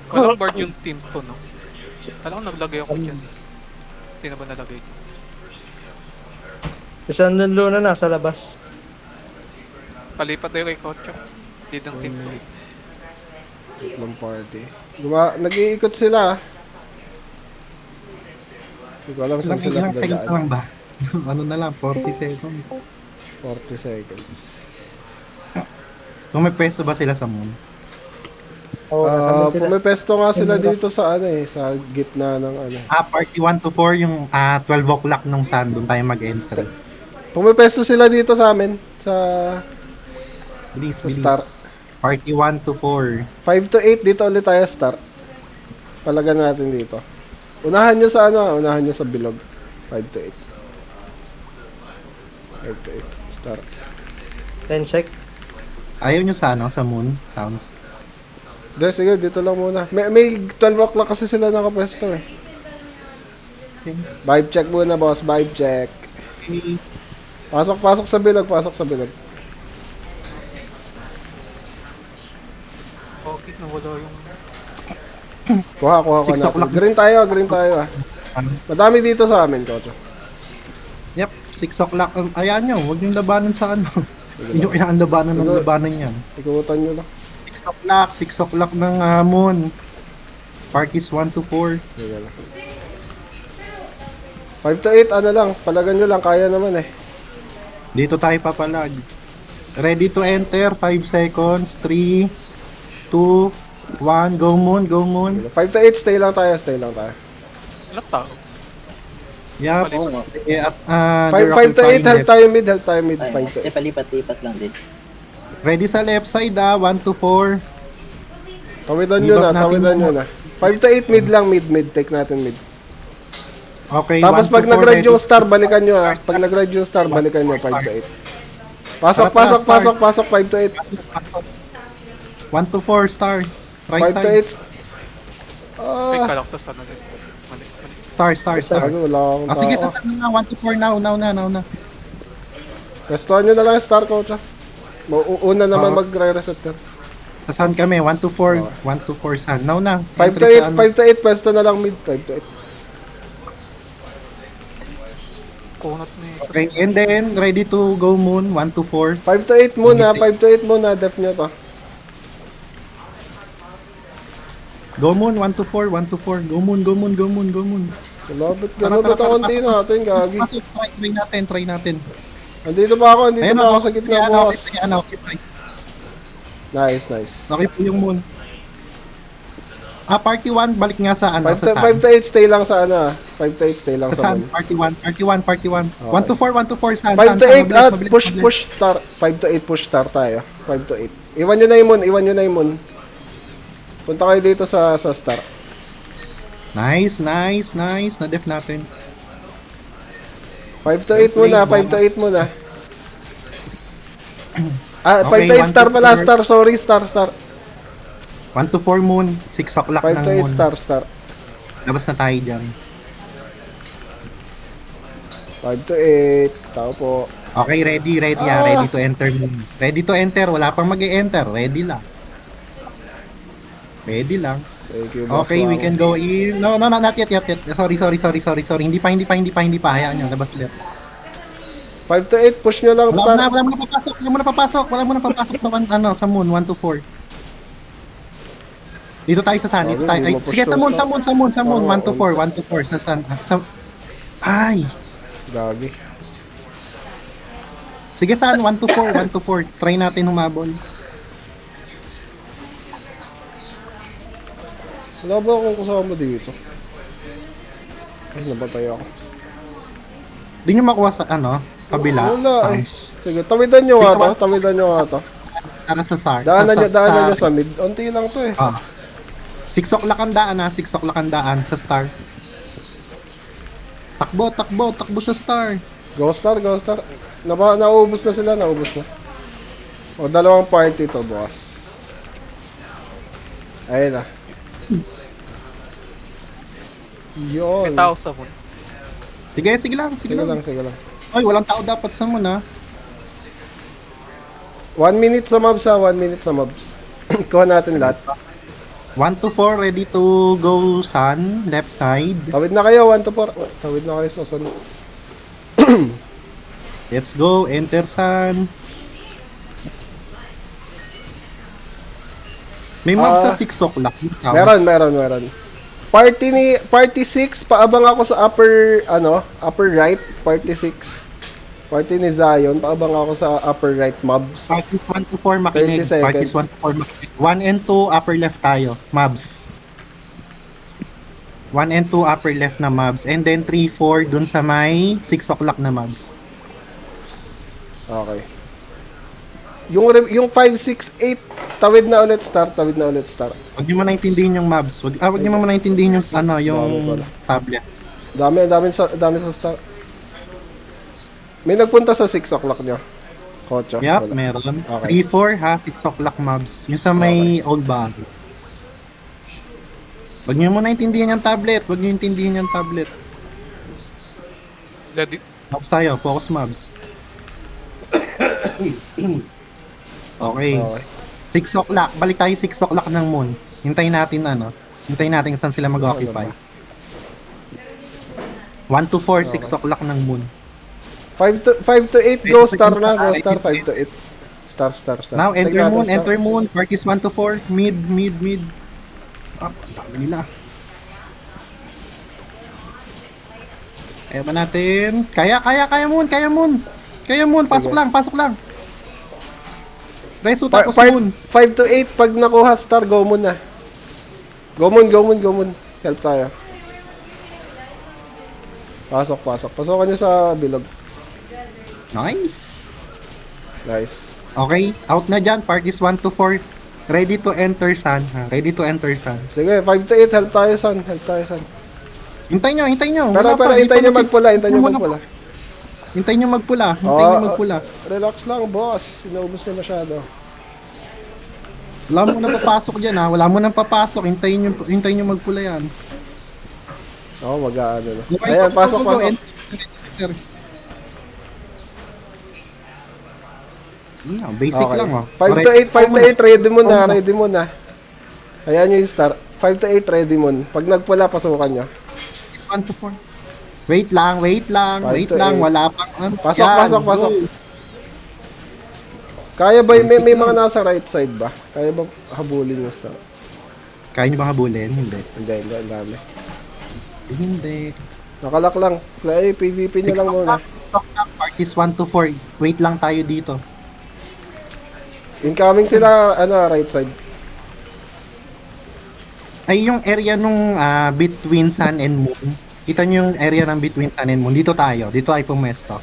Walang board yung team ko, no? Alam ko naglagay ako dyan. Sino ba nalagay ko? Isang luna na sa labas. Palipat na yung kay Kocho. Lead ng team ko. Tatlong party. Nag-iikot sila. Hindi ko alam saan sila Ilang seconds na dadaan. lang ba? Ano na lang, 40 seconds. 40 seconds. Kung may pwesto ba sila sa moon? Pumipesto nga sila dito sa sa gitna ng Party 1 to 4 yung 12 o'clock nung sun, doon tayo mag-enter. Pumipesto sila dito sa amin sa Bilis, Sa bilis. start. Party 1 to 4. 5 to 8 dito ulit tayo start. Palagan natin dito. Unahan nyo sa unahan nyo sa bilog. 5 to 8. 5 to 8. Start. 10 sec. Ayaw nyo sa sa moon sounds. Sige, dito lang muna. May 12 o'clock kasi sila nakapwesto eh. Okay. Vibe check muna, boss. Vibe check. Pasok sa bilog, pasok sa bilog. Okay, nawala yung... Kuha ka 6 natin. o'clock. Green tayo ah. Madami dito sa amin, Kocho. Yep, 6 o'clock. Ayan nyo, huwag yung labanan sa Hindi nyo kailangan labanan ng labanan yan. Ikutan nyo lang. 6 o'clock ng moon. Parties 1 to 4. Sige lang. 5 to 8, lang. Palagan nyo lang, kaya naman eh. Dito tayo papalag. Ready to enter, 5 seconds, 3, 2, 1, go moon, go moon. 5 to 8, stay lang tayo. Walang tao. Yup. Palipat. Eh, 5 to 8, help tayo mid, 5 to 8. Palipat-lipat lang din. Ready sa left side 1 to 4. Tawidan Give nyo up natin nyo na. 5 to 8, mid lang, mid. Take natin mid. Okay, Tapos 1 to pag 4, nag-red ready. yung star, balikan nyo ah. Pag nag-red yung star, balikan nyo, 5 to 8. Pasok, 5 to 8. 1 to 4 star. Right 5 to side. 8. Ay, kalak sa sana din. Mali. Star. Wala akong Sige, tao. sa na 1 to 4 now na. Restoran nyo na lang yung star, coach ah. Una naman magre-reset ka. Sa sun kami, 1 to 4. 1 to 4 sun. Now na. 5 to Entry 8, sa 5 to 8, pwesto na lang mid. 5 to 8. Kunot ni... Okay, and then, ready to go moon, 1 to 4. 5 to 8 muna, 5 to 8 muna, def nyo to. Go moon, 1 to 4, 1 to 4. Go moon. Malapit, ganun ba ito konti natin, gagi. Pasok, try natin. Andito pa ako sa gitna, boss. Okay. Nice. Okay po yung moon. Party 1, balik nga sa 5 sa sun. to 8, stay lang sa 5 to 8, stay lang Sa sa sun, moon. party 1. 1 to 4, sun. 5 to sun, 8, mabilis. push star. 5 to 8, push star tayo. 5 to 8. Iwan nyo na yung moon. Punta kayo dito sa star. Nice. Na-def natin. 5 to 8 muna, 5 to 8 muna. 5 Okay, to 8 1 star to pala, 4. star, sorry, star. 1 to 4 moon, 6 o'clock 5 ng to 8 moon. star. Labas na tayo dyan. 5 to 8, tao po. Okay, ready. Ready to enter moon. Ready to enter, wala pang mag-e-enter. Ready lang. Thank you, boss. Okay, we can go in. No, not yet. Sorry. Hindi pa. Hayaan nyo, labas ulit. 5 to 8, push nyo lang, star. Wala mo na papasok sa moon, 1 to 4. Dito tayo sa sun, Okay, hindi mo push sige, to sa moon, Oo, 1 to 4, sa sun. Ay! Gagi. Sige, sun, 1 to 4. Try natin humabol. Wala ba akong kasama dito? Ay, nabatay ako. Di nyo makuha sa, kabila. Wala eh. Sounds. Sige, tawidan nyo nga to. Para sa SAR. Daanan nyo sa mid. Unti lang to eh. 6 o'clock ang daan 6 o'clock ang daan sa star. Takbo sa star. Go star. Naubos na sila. O, dalawang party to, boss. Ayun na. May Yun. tao sa moon. Sige lang. Sige lang. Ay, walang tao dapat sa moon 1 minute sa mobs. Kuha natin lahat. 1 to 4, ready to go sun, left side. Tawid na kayo, 1 to 4. Tawid na kayo sa sun. Let's go, enter sun. May map sa 6 o'clock. Meron. Party 6, paabang ako sa upper right, party 6. Party ni Zion, paabang ako sa upper right mobs. Parties 1 to 4 makinig. 30 seconds. Parties 1 to 4 makinig. 1 and 2 upper left tayo, mobs. 1 and 2 upper left na mobs. And then 3, 4 dun sa may 6 o'clock na mobs. Okay. Yung 5, 6, 8, tawid na ulit start. Huwag niyo mo naintindihin yung mobs. Huwag niyo mo naintindihin yung yung tablet. Dami sa start. May nagpunta sa 6 o'clock nyo. Kocho. Yup, Wala. meron. Okay. 3, 4 ha, 6 o'clock mobs. Yung sa may old bago. Huwag niyo mo naintindihan yung tablet. Huwag niyo intindihin yung tablet. Ready? Mobs tayo, focus mobs. Okay. 6 o'clock, balik tayo 6 o'clock ng moon. Hintayin natin saan sila mag-occupy. 1 to 4, 6 o'clock ng moon. 5 to 8, go star na. Go star, 5 to 8. Star. Now, Take enter natin, moon, star. enter moon. Parties 1 to 4, mid. Up, ang dami nila. Kaya ba natin? Kaya moon. Pasok lang. Reso tapos moon. 5 to 8, pag nakuha star, go moon na. Go moon. Help tayo. Pasok. Pasokan nyo sa bilog. Nice. Okay, out na dyan. Parties 1 to 4. Ready to enter sun. sige, 5 to 8, help tayo san. Hintayin nyo. Pero hintayin nyo magpula. Hintayin nyo magpula. Relax lang, boss. Inaubos nyo masyado. Wala mo nang papasok dyan ha. Hintayin nyo magpula yan. Mag-aano na. Okay, Ayan, go, pasok. Enter. Basic Okay. lang 5 to 8, ready mo na. Ayan yung start. 5 to 8, ready mo. Pag nagpula, pasukan nyo. 1 to 4. Wait lang. 5 to 8. Wala pang Pasok. Kaya ba, may mga nasa right side ba? Kaya ba habulin yung start? Kaya nyo ba habulin? Hindi. Hindi, ang dami. Hindi. Nakalak lang. Play, PvP nyo lang muna. Parties 1 to 4. Wait lang tayo dito. Incoming sila, right side. Ay, yung area nung between sun and moon. Kita nyo yung area ng between sun and moon. Dito tayo pumesto.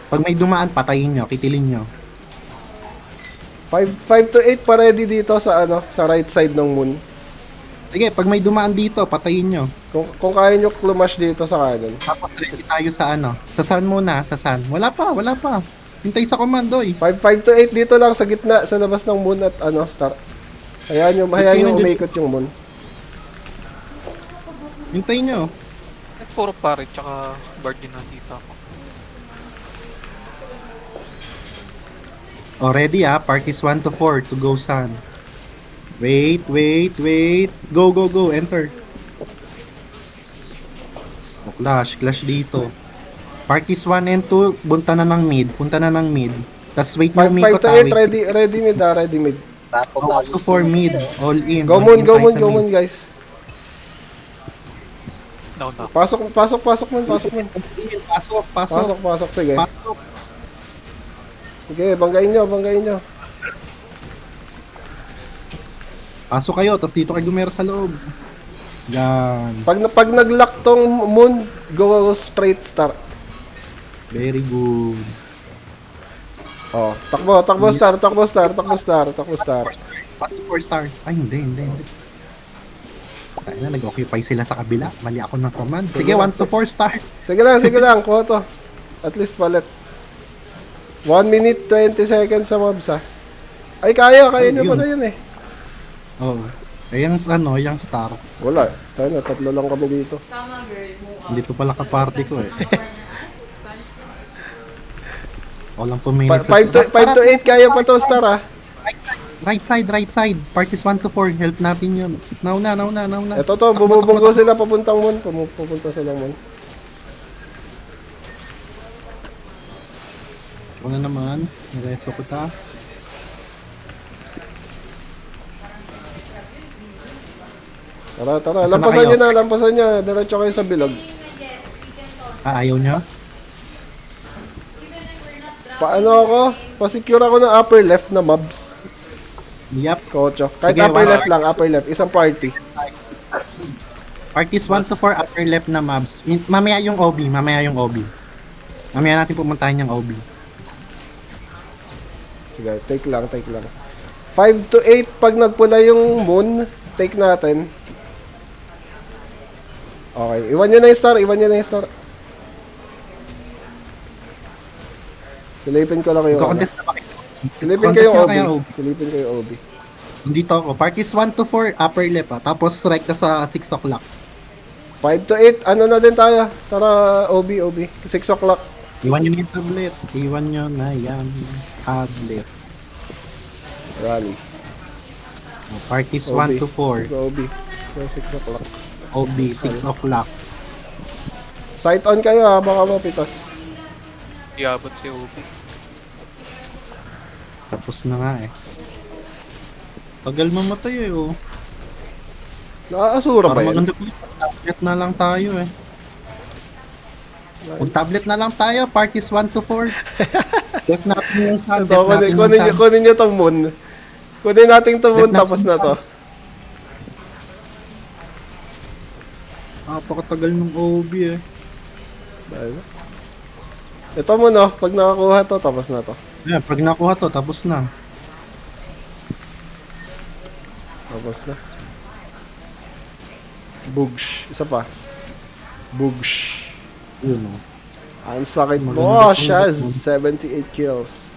Pag may dumaan, patayin nyo, kitilin nyo. 5 to 8 pa ready dito sa sa right side ng moon. Sige, pag may dumaan dito, patayin nyo. Kung kaya nyo klumash dito sa kanan. Tapos ready tayo sa sa sun muna, sa sun. Wala pa. Hintay sa komando 5 to 8 dito lang sa gitna, sa labas ng moon at start. Hayaan nyo umikot yung moon. Hintayin nyo. Puro pare, tsaka bard din nakita ko. Ready parties 1 to 4 to go sun. Wait. Go. Enter. Clash dito. Parties 1 and 2, punta na ng mid. Tapos wait nyo 5 to 8, ready mid. 1 to 4 mid. All in. Go moon, guys. No. Pasok moon. Pasok, sige. Pasok. Sige, banggain nyo. Pasok kayo, tapos dito kayo gumera sa loob. Yan. Pag nag-lock tong moon, go straight start. Very good. Takbo star. 4 star. Ay, hindi. Ay na, nag-occupy sila sa kabila. Mali ako ng command. Sige, 1 to 4 star. Sige lang, kuha to. At least palit. 1 minute, 20 seconds sa mobs Ay, kaya nyo pala yun eh. Oo. Yung star. Wala, tayo na, 3 lang kami dito. Tama, girl. Dito pala ka-party ko eh. Walang 2 minutes. 5 to 8, kaya pa to star Right side. Parties 1 to 4. Help natin yun. Nauna. Ito to, bumubunggo sila papuntang moon. Pupunta silang moon. Una naman. Nireso ko ta. Tara. Asan na Lampasan kayo? nyo na, lampasan nyo. Diretso kayo sa bilog. Ayaw nyo? Paano ako? Pasecure ako ng upper left na mobs. Yep. Kocho. Kahit Sige, upper wala. left lang, upper left. Isang party. Parties 1 to 4 upper left na mobs. Mamaya yung OB. Mamaya natin pumuntahan yung OB. Sige, take lang. 5 to 8, pag nagpula yung moon, take natin. Okay, iwan nyo na yung star. Silipin ko lang yung Contest na ba kayo? Silipin ko Contest yung na OB. kayo. Silipin ko yung OB. Nandito ako. Parties 1 to 4 upper left Tapos right ka sa 6 o'clock. 5 to 8, ano na din tayo? Tara, OB. 6 o'clock. Iwan nyo na yung tablet. Iwan nyo na yan. Tablet. Rally. Parties OB. 1 to 4. OB. 6 o'clock. OB, 6 o'clock. Sight on kayo ha, baka mapitas. Iabot si OB. Tapos na nga eh. Tagal mamatay eh oh. Nakaasura ba Para yan? maganda po. Tablet na lang tayo eh. Kung tablet na lang tayo, parties 1 to 4. Def natin yung sun. Ito, kunin nyo tong moon. Kunin natin tong moon, Left tapos na to. Napakatagal ng OB eh. Ito mo no, pag nakakuha to, tapos na to. Yeah, pag nakuha to, tapos na. Tapos na. Bugsh. Isa pa. Bugsh. Yun oh. Ang sakit mo, Maganda Shaz. pang 78 kills.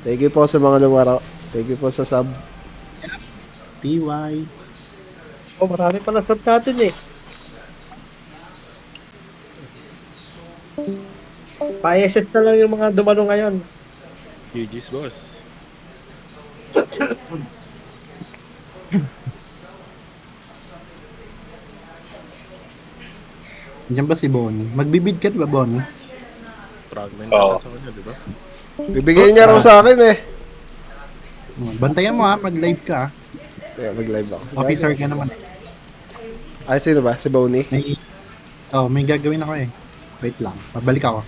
Thank you po sa mga lumaro. Thank you po sa sub. PY. Oh, marami pala sub natin eh. Pa-SS na lang yung mga dumalo ngayon. GG's boss. Diyan ba si Bonnie? Magbibid ka ba, Bonnie? Fragment oh. Sa kanya, di ba? Bibigay niya raw sa akin eh. Bantayan mo ha, mag-live ka ha. Kaya mag-live ako. Officer ka naman eh. Ay, sino ba? Si Bonnie? May gagawin ako eh. Wait lang, pabalik ako.